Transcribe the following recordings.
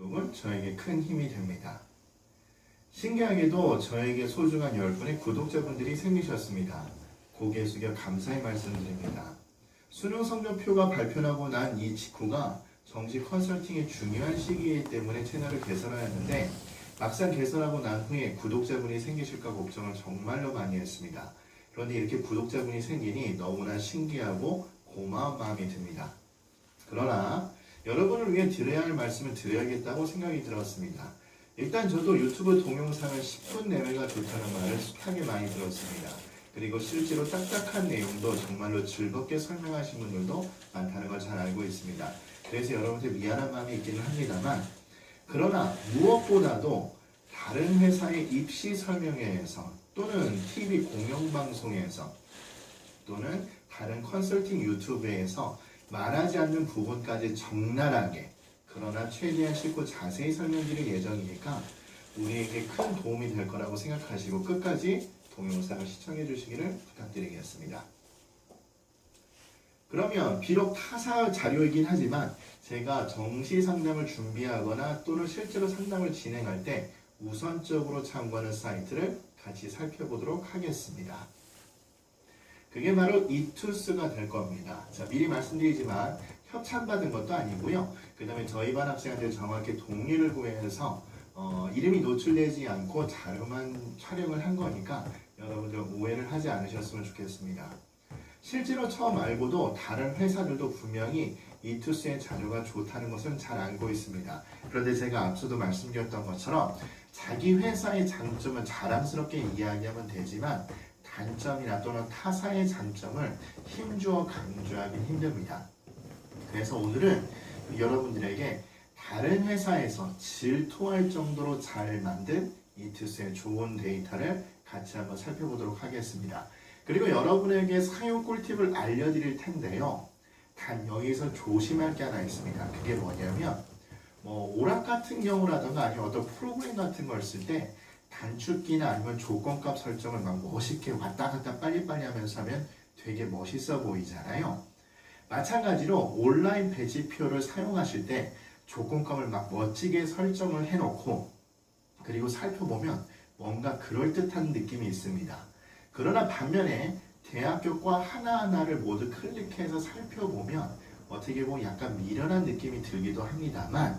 구독은 저에게 큰 힘이 됩니다. 신기하게도 저에게 소중한 10분의 구독자분들이 생기셨습니다. 고개 숙여 감사의 말씀드립니다. 수능 성적표가 발표나고 난 이 직후가 정시 컨설팅의 중요한 시기이기 때문에 채널을 개설하였는데 막상 개설하고 난 후에 구독자분이 생기실까 걱정을 정말로 많이 했습니다. 그런데 이렇게 구독자분이 생기니 너무나 신기하고 고마운 마음이 듭니다. 그러나 여러분을 위해 드려야 할 말씀을 드려야겠다고 생각이 들었습니다. 일단 저도 유튜브 동영상을 10분 내외가 좋다는 말을 숱하게 많이 들었습니다. 그리고 실제로 딱딱한 내용도 정말로 즐겁게 설명하신 분들도 많다는 걸 잘 알고 있습니다. 그래서 여러분들 미안한 마음이 있기는 합니다만, 그러나 무엇보다도 다른 회사의 입시 설명회에서 또는 TV 공영방송에서 또는 다른 컨설팅 유튜브에서 말하지 않는 부분까지 적나라하게 그러나 최대한 쉽고 자세히 설명드릴 예정이니까 우리에게 큰 도움이 될 거라고 생각하시고 끝까지 동영상을 시청해 주시기를 부탁드리겠습니다. 그러면 비록 타사 자료이긴 하지만 제가 정시 상담을 준비하거나 또는 실제로 상담을 진행할 때 우선적으로 참고하는 사이트를 같이 살펴보도록 하겠습니다. 그게 바로 이투스가 될 겁니다. 자, 미리 말씀드리지만 협찬받은 것도 아니고요. 그 다음에 저희 반 학생한테 정확히 동의를 구해서 이름이 노출되지 않고 자료만 촬영을 한 거니까 여러분들 오해를 하지 않으셨으면 좋겠습니다. 실제로 처음 알고도 다른 회사들도 분명히 이투스의 자료가 좋다는 것은 잘 알고 있습니다. 그런데 제가 앞서도 말씀드렸던 것처럼 자기 회사의 장점은 자랑스럽게 이야기하면 되지만 단점이나 또는 타사의 장점을 힘주어 강조하기 힘듭니다. 그래서 오늘은 여러분들에게 다른 회사에서 질투할 정도로 잘 만든 이투스의 좋은 데이터를 같이 한번 살펴보도록 하겠습니다. 그리고 여러분에게 사용 꿀팁을 알려드릴 텐데요. 단 여기서 조심할 게 하나 있습니다. 그게 뭐냐면 오락 같은 경우라든가 아니면 어떤 프로그램 같은 걸 쓸 때 단축키나 아니면 조건값 설정을 막 멋있게 왔다 갔다 빨리빨리 하면서 하면 되게 멋있어 보이잖아요. 마찬가지로 온라인 배지표를 사용하실 때 조건값을 막 멋지게 설정을 해놓고 그리고 살펴보면 뭔가 그럴듯한 느낌이 있습니다. 그러나 반면에 대학교과 하나하나를 모두 클릭해서 살펴보면 어떻게 보면 약간 미련한 느낌이 들기도 합니다만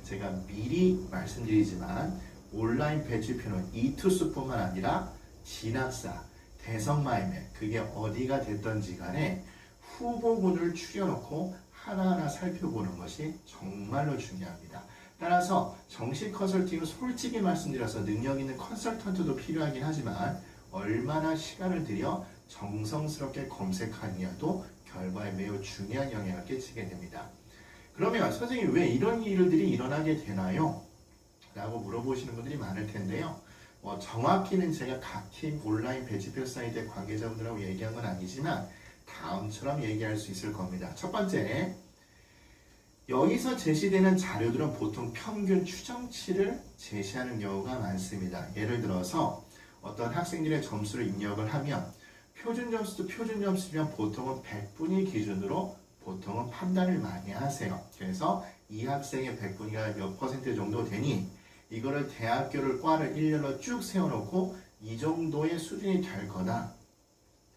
제가 미리 말씀드리지만 온라인 배치표는 이투스뿐만 아니라 진학사, 대성마이메 그게 어디가 됐던지 간에 후보군을 추려놓고 하나하나 살펴보는 것이 정말로 중요합니다. 따라서 정시 컨설팅은 솔직히 말씀드려서 능력 있는 컨설턴트도 필요하긴 하지만 얼마나 시간을 들여 정성스럽게 검색하느냐도 결과에 매우 중요한 영향을 끼치게 됩니다. 그러면 선생님 왜 이런 일들이 일어나게 되나요? 라고 물어보시는 분들이 많을 텐데요. 정확히는 제가 각 팀 온라인 배치표 사이트의 관계자분들하고 얘기한 건 아니지만 다음처럼 얘기할 수 있을 겁니다. 첫 번째, 여기서 제시되는 자료들은 보통 평균 추정치를 제시하는 경우가 많습니다. 예를 들어서 어떤 학생들의 점수를 입력을 하면 표준 점수도 표준 점수면 보통은 100분위 기준으로 보통은 판단을 많이 하세요. 그래서 이 학생의 100분위가 몇 퍼센트 정도 되니 이거를 대학교를 과를 일렬로 쭉 세워놓고 이 정도의 수준이 될 거다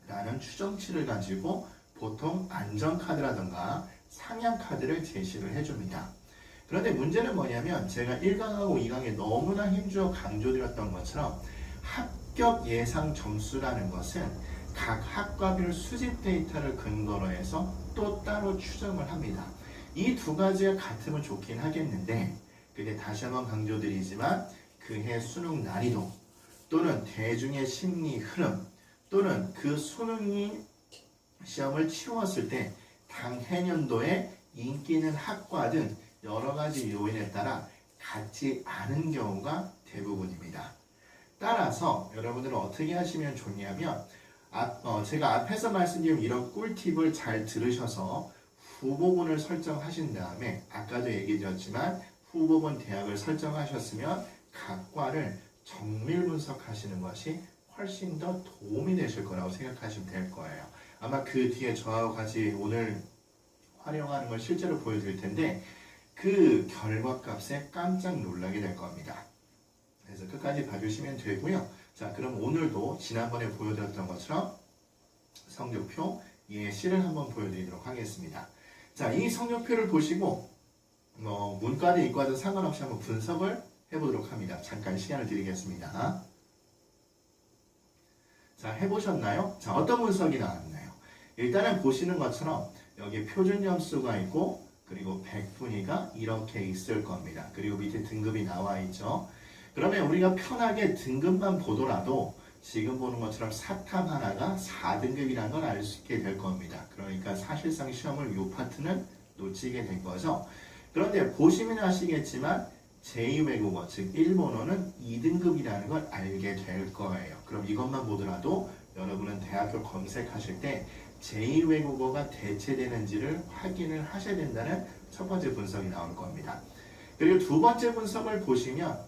라는 추정치를 가지고 보통 안전카드라든가 상향카드를 제시를 해줍니다. 그런데 문제는 뭐냐면 제가 1강하고 2강에 너무나 힘주어 강조드렸던 것처럼 합격 예상 점수라는 것은 각 학과별 수집 데이터를 근거로 해서 또 따로 추정을 합니다. 이 두 가지가 같으면 좋긴 하겠는데 근데 다시 한번 강조드리지만 그해 수능 난이도 또는 대중의 심리 흐름 또는 그 수능이 시험을 치루었을 때 당해년도에 인기 있는 학과 등 여러 가지 요인에 따라 같지 않은 경우가 대부분입니다. 따라서 여러분들은 어떻게 하시면 좋냐면 제가 앞에서 말씀드린 이런 꿀팁을 잘 들으셔서 후보군을 설정하신 다음에 아까도 얘기 드렸지만 후보군 대학을 설정하셨으면 각 과를 정밀 분석하시는 것이 훨씬 더 도움이 되실 거라고 생각하시면 될 거예요. 아마 그 뒤에 저하고 같이 오늘 활용하는 걸 실제로 보여드릴 텐데 그 결과값에 깜짝 놀라게 될 겁니다. 그래서 끝까지 봐주시면 되고요. 자, 그럼 오늘도 지난번에 보여드렸던 것처럼 성적표 예시를 한번 보여드리도록 하겠습니다. 자, 이 성적표를 보시고 문과든 이과든 상관없이 한번 분석을 해보도록 합니다. 잠깐 시간을 드리겠습니다. 자, 해보셨나요? 자, 어떤 분석이 나왔나요? 일단은 보시는 것처럼 여기 표준 점수가 있고 그리고 백분위가 이렇게 있을 겁니다. 그리고 밑에 등급이 나와 있죠. 그러면 우리가 편하게 등급만 보더라도 지금 보는 것처럼 사탐 하나가 4등급이라는 걸 알 수 있게 될 겁니다. 그러니까 사실상 시험을 이 파트는 놓치게 된 거죠. 그런데 보시면 아시겠지만 제2외국어, 즉 일본어는 2등급이라는 걸 알게 될 거예요. 그럼 이것만 보더라도 여러분은 대학교 검색하실 때 제2외국어가 대체되는지를 확인을 하셔야 된다는 첫 번째 분석이 나올 겁니다. 그리고 두 번째 분석을 보시면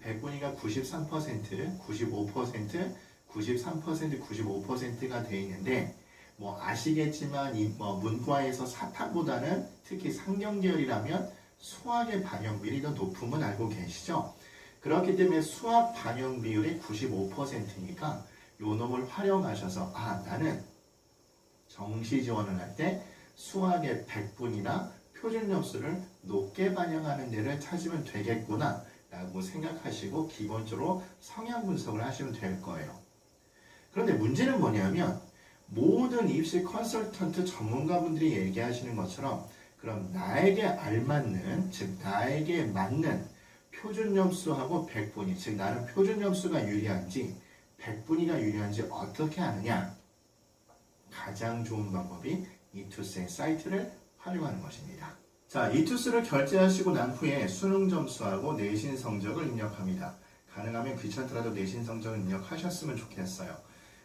백분위가 93%, 95%, 93%, 95%가 돼 있는데 아시겠지만 문과에서 사탐보다는 특히 상경계열이라면 수학의 반영 비율이 더 높음은 알고 계시죠? 그렇기 때문에 수학 반영 비율이 95%니까 요 놈을 활용하셔서 나는 정시 지원을 할 때 수학의 100분이나 표준 점수를 높게 반영하는 데를 찾으면 되겠구나 라고 생각하시고 기본적으로 성향 분석을 하시면 될 거예요. 그런데 문제는 뭐냐면 모든 입시 컨설턴트 전문가분들이 얘기하시는 것처럼 그럼 나에게 알맞는, 즉 나에게 맞는 표준 점수하고 100분위, 즉 나는 표준 점수가 유리한지 100분위가 유리한지 어떻게 아느냐? 가장 좋은 방법이 이투스의 사이트를 활용하는 것입니다. 자, 이투스를 결제하시고 난 후에 수능 점수하고 내신 성적을 입력합니다. 가능하면 귀찮더라도 내신 성적을 입력하셨으면 좋겠어요.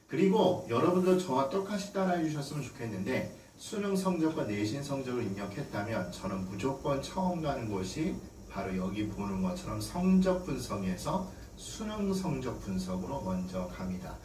그리고 여러분도 저와 똑같이 따라해 주셨으면 좋겠는데 수능 성적과 내신 성적을 입력했다면 저는 무조건 처음 가는 곳이 바로 여기 보는 것처럼 성적 분석에서 수능 성적 분석으로 먼저 갑니다.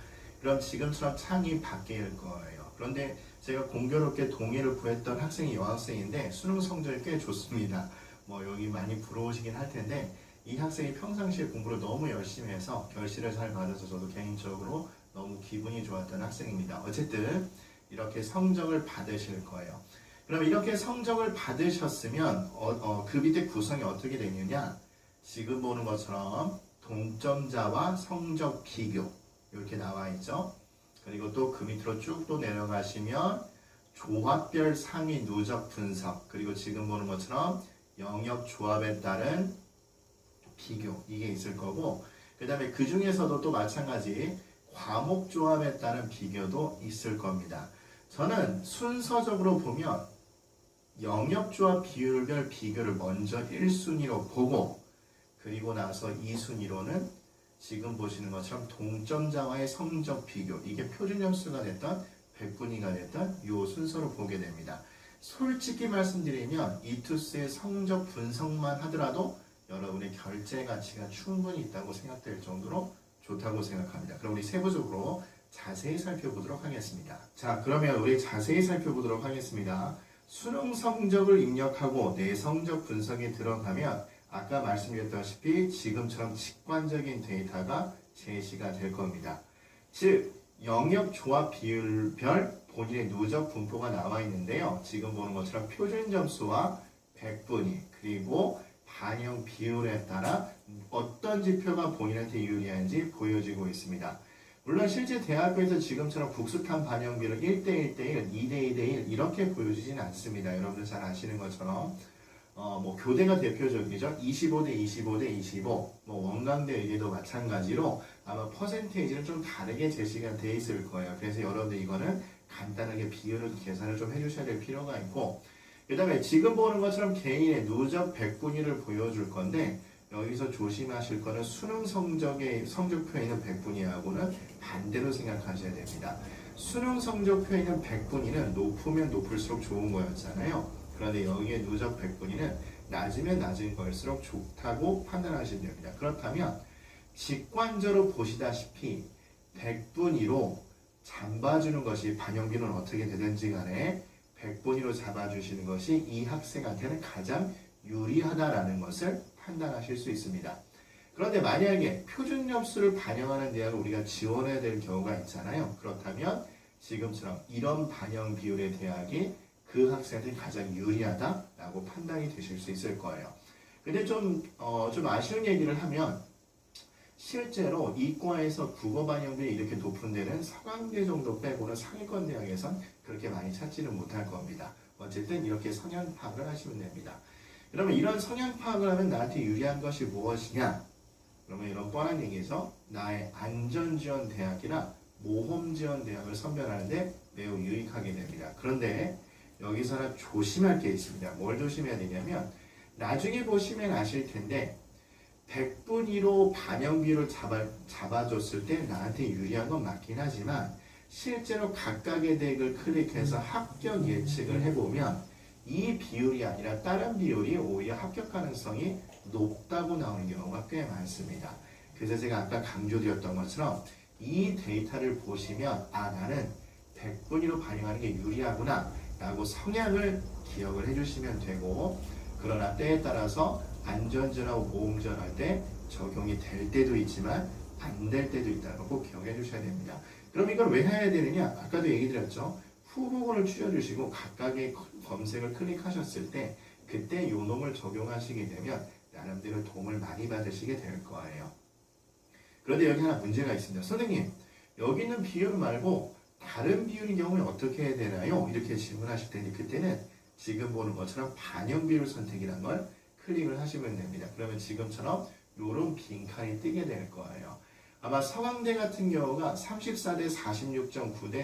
그럼 지금처럼 창이 바뀔 거예요. 그런데 제가 공교롭게 동의를 구했던 학생이 여학생인데 수능 성적이 꽤 좋습니다. 여기 많이 부러우시긴 할 텐데 이 학생이 평상시에 공부를 너무 열심히 해서 결실을 잘 받아서 저도 개인적으로 너무 기분이 좋았던 학생입니다. 어쨌든 이렇게 성적을 받으실 거예요. 그럼 이렇게 성적을 받으셨으면 그 밑에 구성이 어떻게 되느냐? 지금 보는 것처럼 동점자와 성적 비교 이렇게 나와 있죠. 그리고 또 그 밑으로 쭉 또 내려가시면 조합별 상위 누적 분석, 그리고 지금 보는 것처럼 영역 조합에 따른 비교 이게 있을 거고, 그 다음에 그 중에서도 또 마찬가지 과목 조합에 따른 비교도 있을 겁니다. 저는 순서적으로 보면 영역 조합 비율별 비교를 먼저 1순위로 보고 그리고 나서 2순위로는 지금 보시는 것처럼 동점자와의 성적 비교, 이게 표준 점수가 됐던 100분위가 됐던 이 순서로 보게 됩니다. 솔직히 말씀드리면 이투스의 성적 분석만 하더라도 여러분의 결제 가치가 충분히 있다고 생각될 정도로 좋다고 생각합니다. 그럼 우리 세부적으로 자세히 살펴보도록 하겠습니다. 자, 그러면 우리 자세히 살펴보도록 하겠습니다. 수능 성적을 입력하고 내 성적 분석에 들어가면 아까 말씀드렸다시피 지금처럼 직관적인 데이터가 제시가 될 겁니다. 즉 영역 조합 비율별 본인의 누적 분포가 나와 있는데요. 지금 보는 것처럼 표준 점수와 100분위 그리고 반영 비율에 따라 어떤 지표가 본인한테 유리한지 보여지고 있습니다. 물론 실제 대학교에서 지금처럼 국수탐 반영 비율을 1대 1대1, 2대 2대 1 이렇게 보여주지는 않습니다. 여러분들 잘 아시는 것처럼 교대가 대표적이죠. 25대 25대 25, 원광대 의대도 마찬가지로 아마 퍼센테이지는 좀 다르게 제시가 돼 있을 거예요. 그래서 여러분들 이거는 간단하게 비율을 계산을 좀 해주셔야 될 필요가 있고, 그 다음에 지금 보는 것처럼 개인의 누적 100분위를 보여줄 건데 여기서 조심하실 거는 수능 성적의 성적표에 있는 100분위하고는 반대로 생각하셔야 됩니다. 수능 성적표에 있는 100분위는 높으면 높을수록 좋은 거였잖아요. 그런데 여기에 누적 100분위는 낮으면 낮은 걸수록 좋다고 판단하시면 됩니다. 그렇다면 직관적으로 보시다시피 100분위로 잡아주는 것이 반영비는 어떻게 되든지 간에 100분위로 잡아주시는 것이 이 학생한테는 가장 유리하다라는 것을 판단하실 수 있습니다. 그런데 만약에 표준 점수를 반영하는 대학을 우리가 지원해야 될 경우가 있잖아요. 그렇다면 지금처럼 이런 반영 비율의 대학이 그 학생한테 가장 유리하다라고 판단이 되실 수 있을 거예요. 근데 좀 아쉬운 얘기를 하면 실제로 이과에서 국어 반영률이 이렇게 높은 데는 서강대 정도 빼고는 상위권 대학에선 그렇게 많이 찾지는 못할 겁니다. 어쨌든 이렇게 성향 파악을 하시면 됩니다. 그러면 이런 성향 파악을 하면 나한테 유리한 것이 무엇이냐? 그러면 이런 뻔한 얘기에서 나의 안전지원 대학이나 모험지원 대학을 선별하는데 매우 유익하게 됩니다. 그런데 여기서는 조심할 게 있습니다. 뭘 조심해야 되냐면 나중에 보시면 아실 텐데 100분위 1로 반영 비율을 잡아줬을 때 나한테 유리한 건 맞긴 하지만 실제로 각각의 대학을 클릭해서 합격 예측을 해보면 이 비율이 아니라 다른 비율이 오히려 합격 가능성이 높다고 나오는 경우가 꽤 많습니다. 그래서 제가 아까 강조드렸던 것처럼 이 데이터를 보시면 나는 100분위 1로 반영하는 게 유리하구나 라고 성향을 기억을 해주시면 되고, 그러나 때에 따라서 안전지원하고 모험지원할 때 적용이 될 때도 있지만 안 될 때도 있다는 거 꼭 기억해 주셔야 됩니다. 그럼 이걸 왜 해야 되느냐? 아까도 얘기 드렸죠. 후보군을 추려주시고 각각의 검색을 클릭하셨을 때 그때 요 놈을 적용하시게 되면 나름대로 도움을 많이 받으시게 될 거예요. 그런데 여기 하나 문제가 있습니다. 선생님, 여기 있는 비율 말고 다른 비율인 경우에 어떻게 해야 되나요? 이렇게 질문하실 텐데 그때는 지금 보는 것처럼 반영 비율 선택이라는 걸 클릭을 하시면 됩니다. 그러면 지금처럼 이런 빈칸이 뜨게 될 거예요. 아마 서강대 같은 경우가 34대 46.9대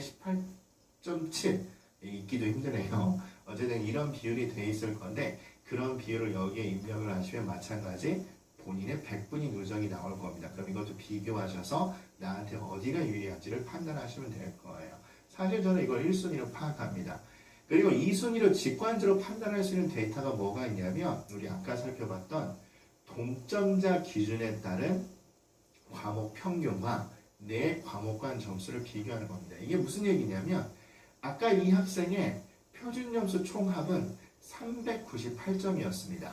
18.7 있기도 힘드네요. 어쨌든 이런 비율이 돼 있을 건데 그런 비율을 여기에 입력을 하시면 마찬가지 본인의 100분위 누적이 나올 겁니다. 그럼 이것도 비교하셔서 나한테 어디가 유리한지를 판단하시면 될 거예요. 사실 저는 이걸 1순위로 파악합니다. 그리고 2순위로 직관적으로 판단할 수 있는 데이터가 뭐가 있냐면 우리 아까 살펴봤던 동점자 기준에 따른 과목 평균과 내 과목 간 점수를 비교하는 겁니다. 이게 무슨 얘기냐면 아까 이 학생의 표준 점수 총합은 398점이었습니다.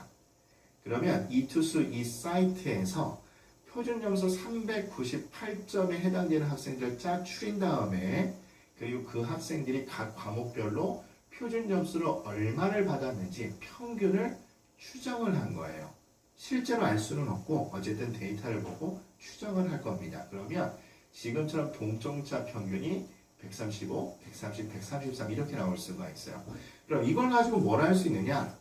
그러면 이 투수 이 사이트에서 표준 점수 398점에 해당되는 학생들을 쫙 추린 다음에 그리고 그 학생들이 각 과목별로 표준 점수를 얼마를 받았는지 평균을 추정을 한 거예요. 실제로 알 수는 없고 어쨌든 데이터를 보고 추정을 할 겁니다. 그러면 지금처럼 동점자 평균이 135, 130, 133 이렇게 나올 수가 있어요. 그럼 이걸 가지고 뭘 할 수 있느냐?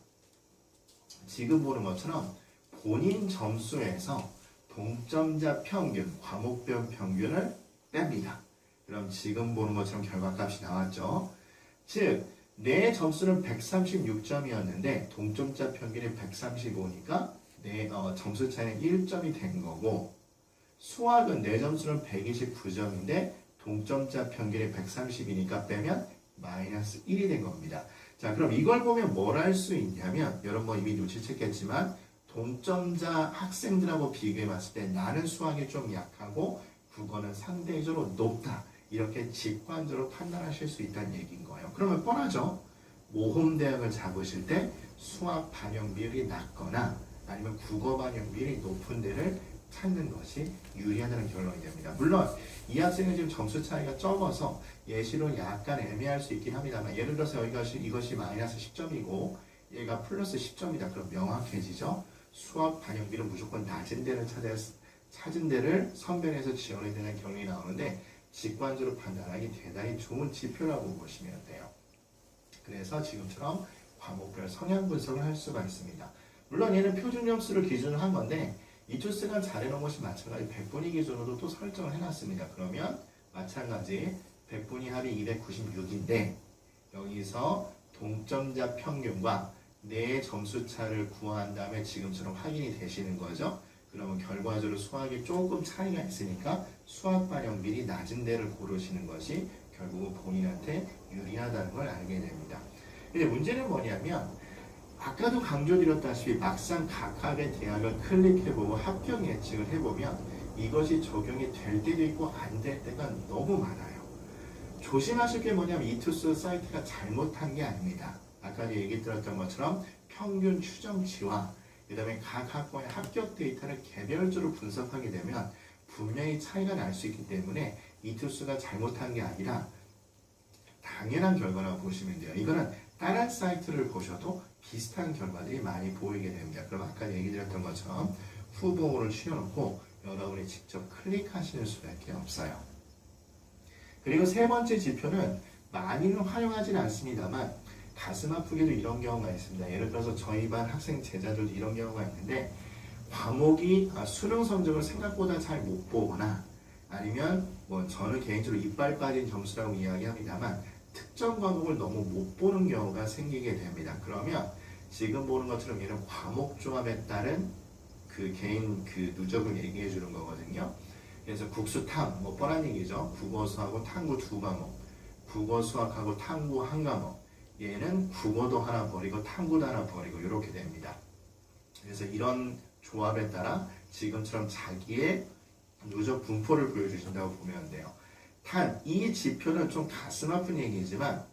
지금 보는 것처럼 본인 점수에서 동점자 평균, 과목별 평균을 뺍니다. 그럼 지금 보는 것처럼 결과값이 나왔죠. 즉, 내 점수는 136점이었는데 동점자 평균이 135니까 내 점수 차이는 1점이 된 거고, 수학은 내 점수는 129점인데 동점자 평균이 130이니까 빼면 마이너스 1이 된 겁니다. 자, 그럼 이걸 보면 뭘 할 수 있냐면 여러분 뭐 이미 눈치챘겠지만 동점자 학생들하고 비교해 봤을 때 나는 수학이 좀 약하고 국어는 상대적으로 높다. 이렇게 직관적으로 판단하실 수 있다는 얘기인 거예요. 그러면 뻔하죠. 모험대학을 잡으실 때 수학 반영 비율이 낮거나 아니면 국어 반영 비율이 높은 데를 찾는 것이 유리하다는 결론이 됩니다. 물론 이 학생은 지금 점수 차이가 적어서 예시로 약간 애매할 수 있긴 합니다만 예를 들어서 이것이 마이너스 10점이고 얘가 플러스 10점이다. 그럼 명확해지죠. 수학 반영 비율은 무조건 낮은 데를 찾은 데를 선별해서 지원해야 되는 결론이 나오는데 직관적으로 판단하기 대단히 좋은 지표라고 보시면 돼요. 그래서 지금처럼 과목별 성향 분석을 할 수가 있습니다. 물론 얘는 표준 점수를 기준으로 한 건데 이투스가 잘해놓은 것이 마찬가지 100분위 기준으로 또 설정을 해놨습니다. 그러면 마찬가지 100분위 합이 296인데 여기서 동점자 평균과 내 점수차를 구한 다음에 지금처럼 확인이 되시는 거죠. 그러면 결과적으로 수학이 조금 차이가 있으니까 수학 반영 비율이 낮은 데를 고르시는 것이 결국 본인한테 유리하다는 걸 알게 됩니다. 근데 문제는 뭐냐면 아까도 강조드렸다시피 막상 각각의 대학을 클릭해보고 합격 예측을 해보면 이것이 적용이 될 때도 있고 안 될 때가 너무 많아요. 조심하실 게 뭐냐면 이투스 사이트가 잘못한 게 아닙니다. 아까 얘기 드렸던 것처럼 평균 추정치와 그 다음에 각 학과의 합격 데이터를 개별적으로 분석하게 되면 분명히 차이가 날 수 있기 때문에 이투스가 잘못한 게 아니라 당연한 결과라고 보시면 돼요. 이거는 다른 사이트를 보셔도 비슷한 결과들이 많이 보이게 됩니다. 그럼 아까 얘기 드렸던 것처럼 후보를 추려놓고 여러분이 직접 클릭하시는 수밖에 없어요. 그리고 세 번째 지표는 많이는 활용하지는 않습니다만 가슴 아프게도 이런 경우가 있습니다. 예를 들어서 저희 반 학생 제자들도 이런 경우가 있는데 과목이 수능 성적을 생각보다 잘 못 보거나 아니면 뭐 저는 개인적으로 이빨 빠진 점수라고 이야기합니다만 특정 과목을 너무 못 보는 경우가 생기게 됩니다. 그러면 지금 보는 것처럼 얘는 과목 조합에 따른 그 개인 그 누적을 얘기해 주는 거거든요. 그래서 국수 탐, 뭐 뻔한 얘기죠. 국어 수하고 탐구 두 과목, 국어 수학하고 탐구 한 과목. 얘는 국어도 하나 버리고 탐구도 하나 버리고 이렇게 됩니다. 그래서 이런 조합에 따라 지금처럼 자기의 누적 분포를 보여주신다고 보면 돼요. 단 이 지표는 좀 가슴 아픈 얘기지만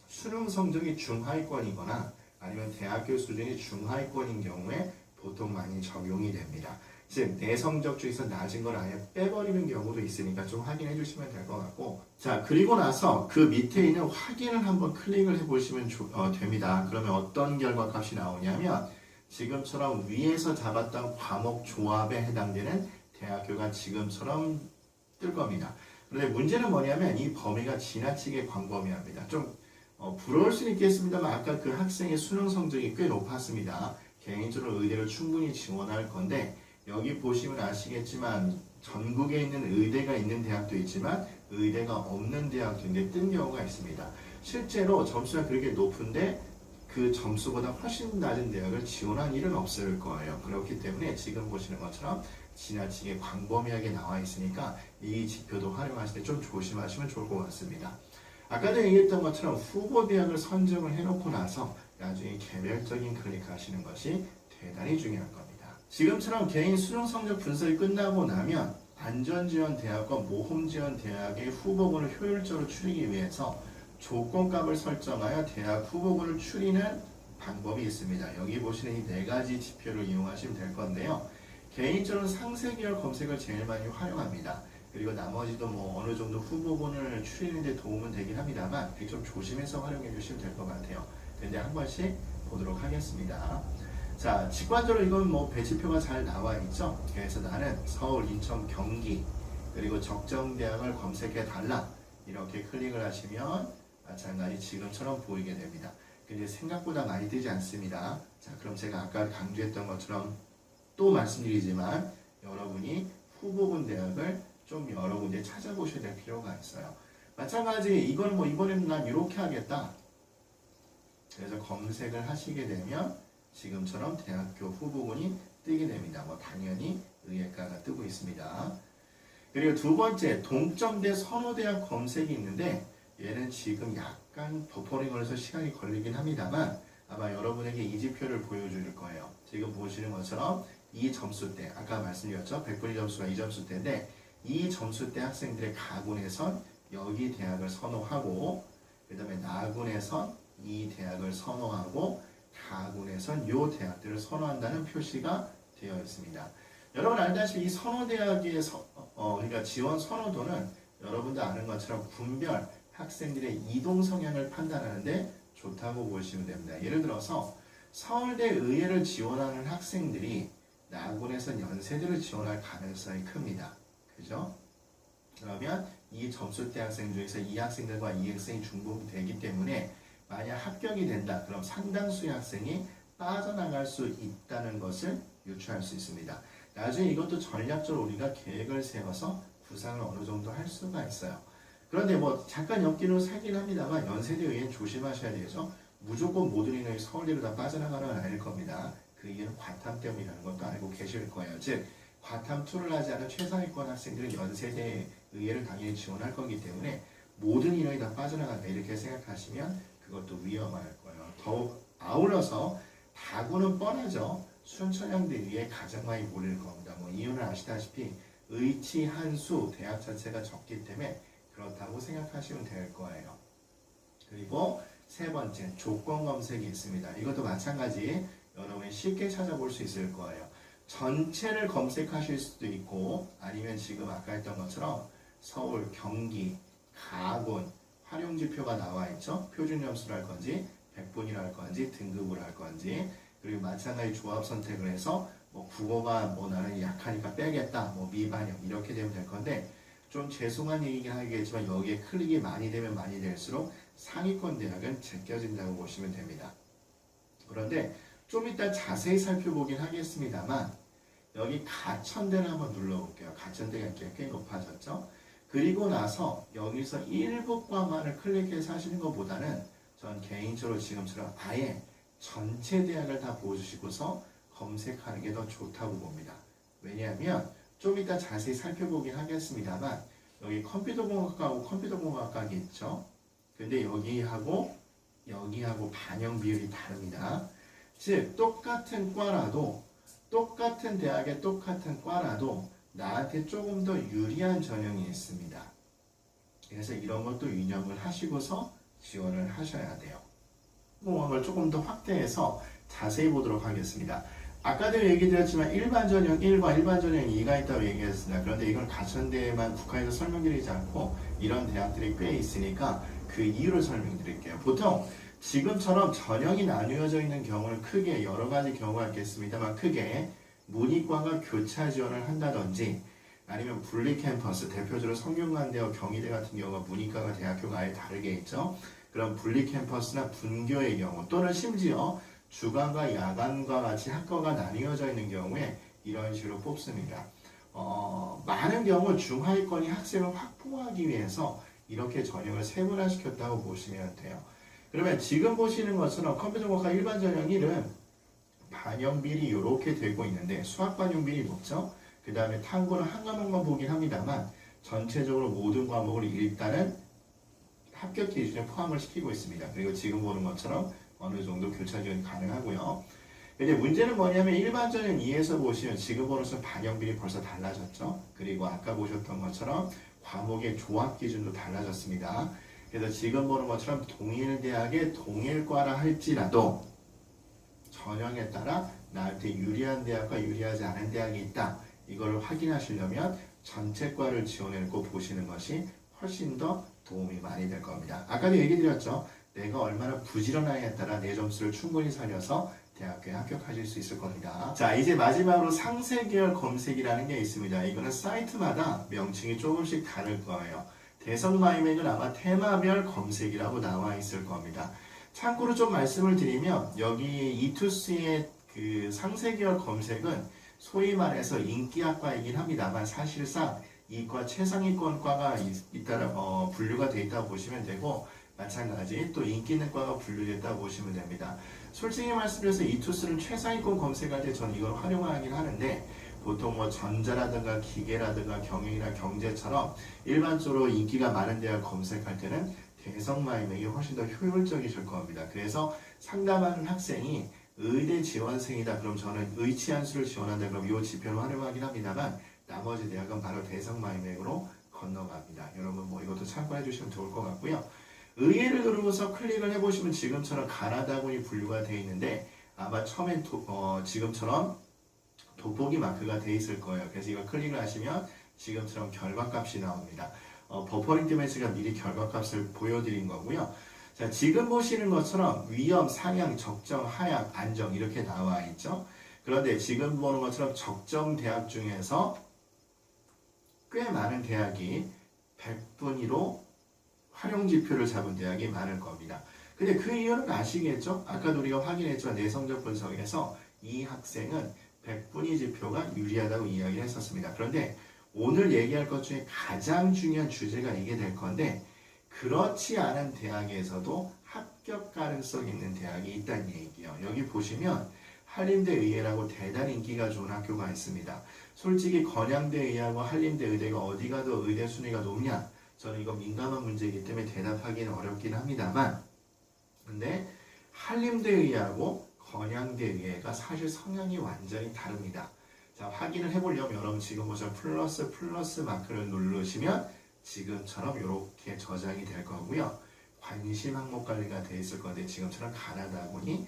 수능 성적이 중하위권이거나 아니면 대학교 수준이 중하위권인 경우에 보통 많이 적용이 됩니다. 즉 내 성적 중에서 낮은 걸 아예 빼버리는 경우도 있으니까 좀 확인해 주시면 될 것 같고, 자 그리고 나서 그 밑에 있는 확인을 한번 클릭을 해 보시면 됩니다. 그러면 어떤 결과 값이 나오냐면 지금처럼 위에서 잡았던 과목 조합에 해당되는 대학교가 지금처럼 뜰 겁니다. 그런데 문제는 뭐냐면 이 범위가 지나치게 광범위합니다. 좀 부러울 수는 있겠습니다만 아까 그 학생의 수능 성적이 꽤 높았습니다. 개인적으로 의대를 충분히 지원할 건데 여기 보시면 아시겠지만 전국에 있는 의대가 있는 대학도 있지만 의대가 없는 대학도인데 뜬 경우가 있습니다. 실제로 점수가 그렇게 높은데 그 점수보다 훨씬 낮은 대학을 지원한 일은 없을 거예요. 그렇기 때문에 지금 보시는 것처럼 지나치게 광범위하게 나와 있으니까 이 지표도 활용하실 때 좀 조심하시면 좋을 것 같습니다. 아까도 얘기했던 것처럼 후보 대학을 선정을 해놓고 나서 나중에 개별적인 클릭하시는 것이 대단히 중요한 겁니다. 지금처럼 개인 수능 성적 분석이 끝나고 나면 안전지원대학과 모험지원대학의 후보군을 효율적으로 추리기 위해서 조건값을 설정하여 대학 후보군을 추리는 방법이 있습니다. 여기 보시는 이 네 가지 지표를 이용하시면 될 건데요. 개인적으로 상세계열 검색을 제일 많이 활용합니다. 그리고 나머지도 뭐 어느 정도 후보군을 추리는 데 도움은 되긴 합니다만 좀 조심해서 활용해 주시면 될 것 같아요. 근데 한 번씩 보도록 하겠습니다. 자, 직관적으로 이건 뭐 배치표가 잘 나와 있죠. 그래서 나는 서울, 인천, 경기 그리고 적정 대학을 검색해 달라 이렇게 클릭을 하시면 마찬가지 지금처럼 보이게 됩니다. 근데 생각보다 많이 뜨지 않습니다. 자, 그럼 제가 아까 강조했던 것처럼 또 말씀드리지만 여러분이 후보군 대학을 좀 여러 군데 찾아보셔야 될 필요가 있어요. 마찬가지 이거는 뭐 이번에는 난 이렇게 하겠다. 그래서 검색을 하시게 되면 지금처럼 대학교 후보군이 뜨게 됩니다. 뭐 당연히 의예과가 뜨고 있습니다. 그리고 두 번째 동점대 선호대학 검색이 있는데 얘는 지금 약간 버퍼링 걸려서 시간이 걸리긴 합니다만 아마 여러분에게 이 지표를 보여줄 거예요. 지금 보시는 것처럼 이 점수대, 아까 말씀드렸죠. 100분위 점수가 이 점수대인데 이 점수대 학생들의 가군에선 여기 대학을 선호하고 그 다음에 나군에선 이 대학을 선호하고 가군에선 요 대학들을 선호한다는 표시가 되어 있습니다. 여러분 알다시피 이 선호대학의 그러니까 지원 선호도는 여러분도 아는 것처럼 군별 학생들의 이동 성향을 판단하는데 좋다고 보시면 됩니다. 예를 들어서 서울대 의예를 지원하는 학생들이 나군에선 연세대를 지원할 가능성이 큽니다. 그죠? 그러면 이 점수대 학생 중에서 이 학생들과 이 학생이 중복되기 때문에 만약 합격이 된다. 그럼 상당수의 학생이 빠져나갈 수 있다는 것을 유추할 수 있습니다. 나중에 이것도 전략적으로 우리가 계획을 세워서 구상을 어느 정도 할 수가 있어요. 그런데 뭐 잠깐 엮기로 살긴 합니다만 연세대 의예는 조심하셔야 되죠. 무조건 모든 인원이 서울대로 다 빠져나가는 건 아닐 겁니다. 그 이유는 과탐 때문이라는 것도 알고 계실 거예요. 즉 과탐 2를 하지 않은 최상위권 학생들은 연세대 의예를 당연히 지원할 거기 때문에 모든 인원이 다 빠져나간다 이렇게 생각하시면 그것도 위험할 거예요. 더욱 아울러서 다구는 뻔하죠. 순천향대 위에 가장 많이 몰릴 겁니다. 뭐 이유는 아시다시피 의치 한수 대학 자체가 적기 때문에 그렇다고 생각하시면 될 거예요. 그리고 세 번째, 조건 검색이 있습니다. 이것도 마찬가지 여러분이 쉽게 찾아볼 수 있을 거예요. 전체를 검색하실 수도 있고 아니면 지금 아까 했던 것처럼 서울, 경기, 가군, 활용지표가 나와 있죠. 표준점수를 할 건지 100분이라 할 건지 등급을 할 건지 그리고 마찬가지 조합 선택을 해서 뭐 국어가 뭐 나는 약하니까 빼겠다 뭐 미반영 이렇게 되면 될 건데 좀 죄송한 얘기긴 하겠지만 여기에 클릭이 많이 되면 많이 될수록 상위권 대학은 제껴진다고 보시면 됩니다. 그런데 좀 이따 자세히 살펴보긴 하겠습니다만 여기 가천대를 한번 눌러볼게요. 가천대가 꽤 높아졌죠. 그리고 나서 여기서 일부 과만을 클릭해서 하시는 것보다는 전 개인적으로 지금처럼 아예 전체 대학을 다 보여주시고서 검색하는 게 더 좋다고 봅니다. 왜냐하면 좀 이따 자세히 살펴보긴 하겠습니다만 여기 컴퓨터공학과하고 컴퓨터공학과가 있죠. 근데 여기하고 반영 비율이 다릅니다. 즉 똑같은 과라도 똑같은 대학의 똑같은 과라도 나한테 조금 더 유리한 전형이 있습니다. 그래서 이런 것도 유념을 하시고서 지원을 하셔야 돼요. 공학을 조금 더 확대해서 자세히 보도록 하겠습니다. 아까도 얘기 드렸지만 일반 전형 1과 일반 전형 2가 있다고 얘기했습니다. 그런데 이건 가천대에만 국한해서 설명드리지 않고 이런 대학들이 꽤 있으니까 그 이유를 설명드릴게요. 보통 지금처럼 전형이 나뉘어져 있는 경우는 크게 여러 가지 경우가 있겠습니다만 크게 문이과가 교차 지원을 한다든지 아니면 분리 캠퍼스, 대표적으로 성균관대와 경희대 같은 경우가 문이과가 대학교가 아예 다르게 있죠. 그럼 분리 캠퍼스나 분교의 경우 또는 심지어 주간과 야간과 같이 학과가 나뉘어져 있는 경우에 이런 식으로 뽑습니다. 많은 경우 중하위권이 학생을 확보하기 위해서 이렇게 전형을 세분화시켰다고 보시면 돼요. 그러면 지금 보시는 것처럼 컴퓨터공학과 일반 전형 1은 반영비율이 이렇게 되고 있는데 수학 반영비율이 높죠. 그 다음에 탐구는 한 과목만 보긴 합니다만 전체적으로 모든 과목을 일단은 합격 기준에 포함을 시키고 있습니다. 그리고 지금 보는 것처럼 어느 정도 교차 지원이 가능하고요. 근데 문제는 뭐냐면 일반 전형 2에서 보시면 지금 보는 것은 반영비율이 벌써 달라졌죠. 그리고 아까 보셨던 것처럼 과목의 조합 기준도 달라졌습니다. 그래서 지금 보는 것처럼 동일대학의 동일과라 할지라도 전형에 따라 나한테 유리한 대학과 유리하지 않은 대학이 있다. 이걸 확인하시려면 전체 과를 지원해놓고 보시는 것이 훨씬 더 도움이 많이 될 겁니다. 아까도 얘기 드렸죠. 내가 얼마나 부지런하냐에 따라 내 점수를 충분히 살려서 대학교에 합격하실 수 있을 겁니다. 자, 이제 마지막으로 상세계열 검색이라는 게 있습니다. 이거는 사이트마다 명칭이 조금씩 다를 거예요. 대성마이맥은 아마 테마별 검색이라고 나와 있을 겁니다. 참고로 좀 말씀을 드리면 여기 이투스의 그 상세계열 검색은 소위 말해서 인기학과이긴 합니다만 사실상 이과 최상위권과가 잇따라 분류가 되어 있다고 보시면 되고 마찬가지 또 인기 있는 과가 분류됐다고 보시면 됩니다. 솔직히 말씀드려서 이투스는 최상위권 검색할 때 전 이걸 활용하긴 하는데 보통 뭐 전자라든가 기계라든가 경영이나 경제처럼 일반적으로 인기가 많은 대학 검색할 때는 대성마이맥이 훨씬 더 효율적이실 겁니다. 그래서 상담하는 학생이 의대 지원생이다 그럼 저는 의치한수를 지원한다 그럼 이 지표를 활용하긴 합니다만 나머지 대학은 바로 대성마이맥으로 건너갑니다. 여러분 뭐 이것도 참고해 주시면 좋을 것 같고요. 의예를 누르고서 클릭을 해보시면 지금처럼 가나다군이 분류가 되어 있는데 아마 처음엔 지금처럼 돋보기 마크가 되어 있을 거예요. 그래서 이걸 클릭을 하시면 지금처럼 결과값이 나옵니다. 버퍼링 때문에 제가 미리 결과값을 보여드린 거고요. 자, 지금 보시는 것처럼 위험, 상향, 적정, 하향, 안정 이렇게 나와 있죠. 그런데 지금 보는 것처럼 적정 대학 중에서 꽤 많은 대학이 100분위로 활용지표를 잡은 대학이 많을 겁니다. 근데 그 이유는 아시겠죠? 아까도 우리가 확인했지만 내 성적 분석에서 이 학생은 100분위 지표가 유리하다고 이야기를 했었습니다. 그런데 오늘 얘기할 것 중에 가장 중요한 주제가 이게 될 건데 그렇지 않은 대학에서도 합격 가능성이 있는 대학이 있다는 얘기예요. 여기 보시면 한림대 의예라고 대단히 인기가 좋은 학교가 있습니다. 솔직히 건양대 의예하고 한림대 의대가 어디가 더 의대 순위가 높냐? 저는 이거 민감한 문제이기 때문에 대답하기는 어렵긴 합니다만 근데 한림대 의예하고 건양대 의예가 사실 성향이 완전히 다릅니다. 자, 확인을 해보려면 여러분 지금 보시면 플러스 마크를 누르시면 지금처럼 이렇게 저장이 될 거고요. 관심 항목 관리가 되어 있을 건데 지금처럼 가나다 보니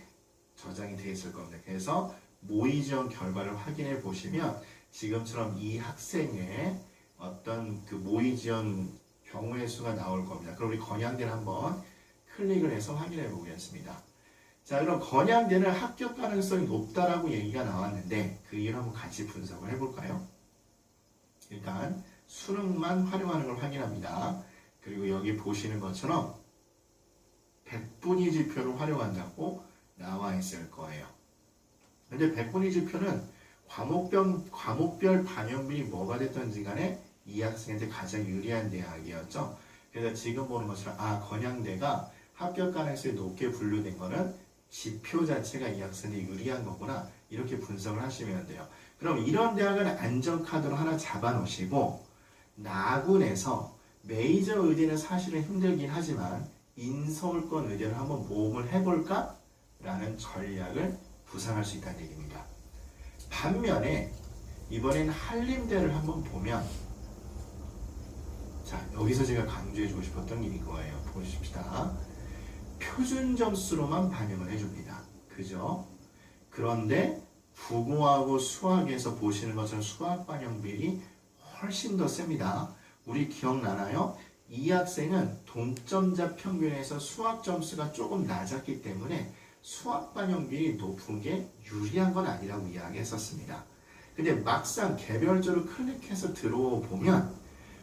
저장이 되어 있을 겁니다. 그래서 모의 지원 결과를 확인해 보시면 지금처럼 이 학생의 어떤 그 모의 지원 경우의 수가 나올 겁니다. 그럼 우리 건양대를 한번 클릭을 해서 확인해 보겠습니다. 자, 그럼 건양대는 합격 가능성이 높다라고 얘기가 나왔는데 그 이유를 한번 같이 분석을 해볼까요? 일단 수능만 활용하는 걸 확인합니다. 그리고 여기 보시는 것처럼 백분위 지표를 활용한다고 나와 있을 거예요. 근데 백분위 지표는 과목별 반영비이 뭐가 됐든지 간에 이 학생한테 가장 유리한 대학이었죠. 그래서 지금 보는 것처럼 건양대가 합격 가능성이 높게 분류된 거는 지표 자체가 이 학생한테 유리한 거구나 이렇게 분석을 하시면 돼요. 그럼 이런 대학은 안전카드로 하나 잡아 놓으시고 나군에서 메이저 의대는 사실은 힘들긴 하지만 인서울권 의대를 한번 모험을 해볼까? 라는 전략을 구상할 수 있다는 얘기입니다. 반면에 이번엔 한림대를 한번 보면 자, 여기서 제가 강조해주고 싶었던 게 이거예요. 보십시다. 표준 점수로만 반영을 해줍니다. 그죠? 그런데 국어하고 수학에서 보시는 것처럼 수학 반영비율이 훨씬 더 셉니다. 우리 기억나나요? 이 학생은 동점자 평균에서 수학 점수가 조금 낮았기 때문에 수학 반영비율이 높은 게 유리한 건 아니라고 이야기했었습니다. 근데 막상 개별적으로 클릭해서 들어보면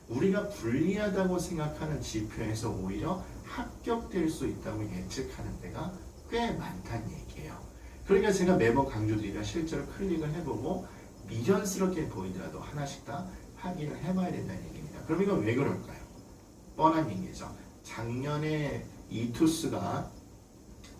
우리가 불리하다고 생각하는 지표에서 오히려 합격될 수 있다고 예측하는 데가 꽤 많다는 얘기예요. 그러니까 제가 매번 강조드리면 실제로 클릭을 해보고 미련스럽게 보이더라도 하나씩 다 확인을 해봐야 된다는 얘기입니다. 그럼 이건 왜 그럴까요? 뻔한 얘기죠. 작년에 이투스가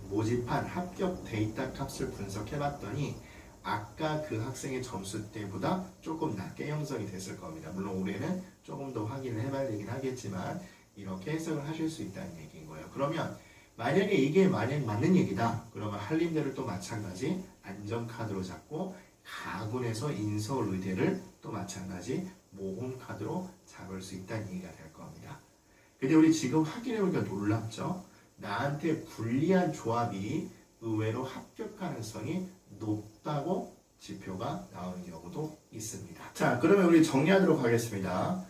모집한 합격 데이터 값을 분석해봤더니 아까 그 학생의 점수 때보다 조금 낮게 형성이 됐을 겁니다. 물론 올해는 조금 더 확인을 해봐야 되긴 하겠지만 이렇게 해석을 하실 수 있다는 얘기인 거예요. 그러면 만약에 이게 만약 맞는 얘기다. 그러면 한림대를 또 마찬가지 안전카드로 잡고 가군에서 인서울의대를 또 마찬가지 모험카드로 잡을 수 있다는 얘기가 될 겁니다. 근데 우리 지금 확인해보니까 놀랍죠? 나한테 불리한 조합이 의외로 합격 가능성이 높다고 지표가 나오는 경우도 있습니다. 자, 그러면 우리 정리하도록 하겠습니다.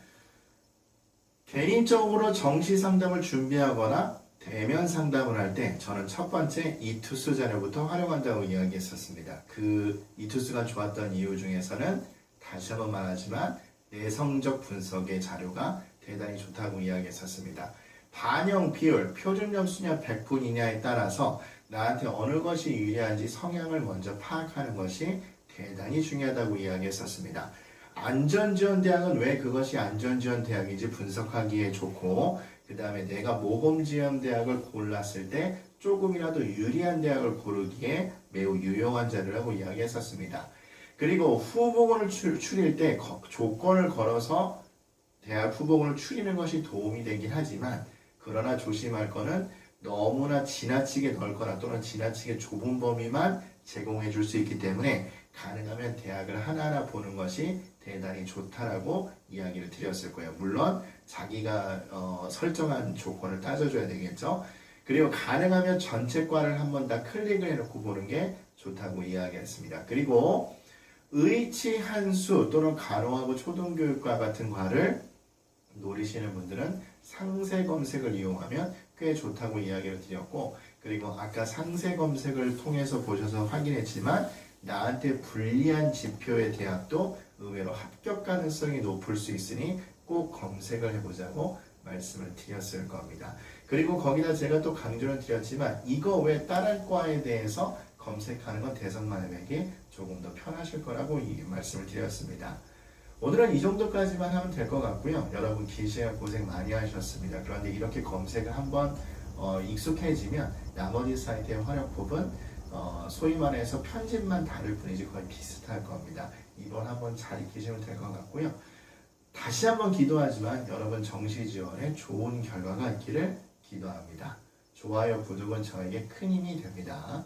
개인적으로 정시 상담을 준비하거나 대면 상담을 할 때 저는 첫 번째 이투스 자료부터 활용한다고 이야기했었습니다. 그 이투스가 좋았던 이유 중에서는 다시 한번 말하지만 내성적 분석의 자료가 대단히 좋다고 이야기했었습니다. 반영 비율, 표준점 수냐 100분이냐에 따라서 나한테 어느 것이 유리한지 성향을 먼저 파악하는 것이 대단히 중요하다고 이야기했었습니다. 안전지원대학은 왜 그것이 안전지원대학인지 분석하기에 좋고 그 다음에 내가 모범지원대학을 골랐을 때 조금이라도 유리한 대학을 고르기에 매우 유용한 자료라고 이야기했었습니다. 그리고 후보군을 추릴 때 조건을 걸어서 대학 후보군을 추리는 것이 도움이 되긴 하지만 그러나 조심할 거는 너무나 지나치게 넓거나 또는 지나치게 좁은 범위만 제공해 줄 수 있기 때문에 가능하면 대학을 하나하나 보는 것이 대단히 좋다라고 이야기를 드렸을 거예요. 물론 자기가 설정한 조건을 따져줘야 되겠죠. 그리고 가능하면 전체 과를 한번 다 클릭을 해놓고 보는 게 좋다고 이야기했습니다. 그리고 의치 한수 또는 간호하고 초등교육과 같은 과를 노리시는 분들은 상세 검색을 이용하면 꽤 좋다고 이야기를 드렸고 그리고 아까 상세 검색을 통해서 보셔서 확인했지만 나한테 불리한 지표의 대학도 의외로 합격 가능성이 높을 수 있으니 꼭 검색을 해보자고 말씀을 드렸을 겁니다. 그리고 거기다 제가 또 강조를 드렸지만 이거 외 다른 과에 대해서 검색하는 건 대선마님에게 조금 더 편하실 거라고 말씀을 드렸습니다. 오늘은 이 정도까지만 하면 될 것 같고요. 여러분 긴 시간 고생 많이 하셨습니다. 그런데 이렇게 검색을 한번 익숙해지면 나머지 사이트의 활용법은 소위 말해서 편집만 다를 뿐이지 거의 비슷할 겁니다. 이번 한번 잘 익히시면 될 것 같고요. 다시 한번 기도하지만 여러분 정시 지원에 좋은 결과가 있기를 기도합니다. 좋아요, 구독은 저에게 큰 힘이 됩니다.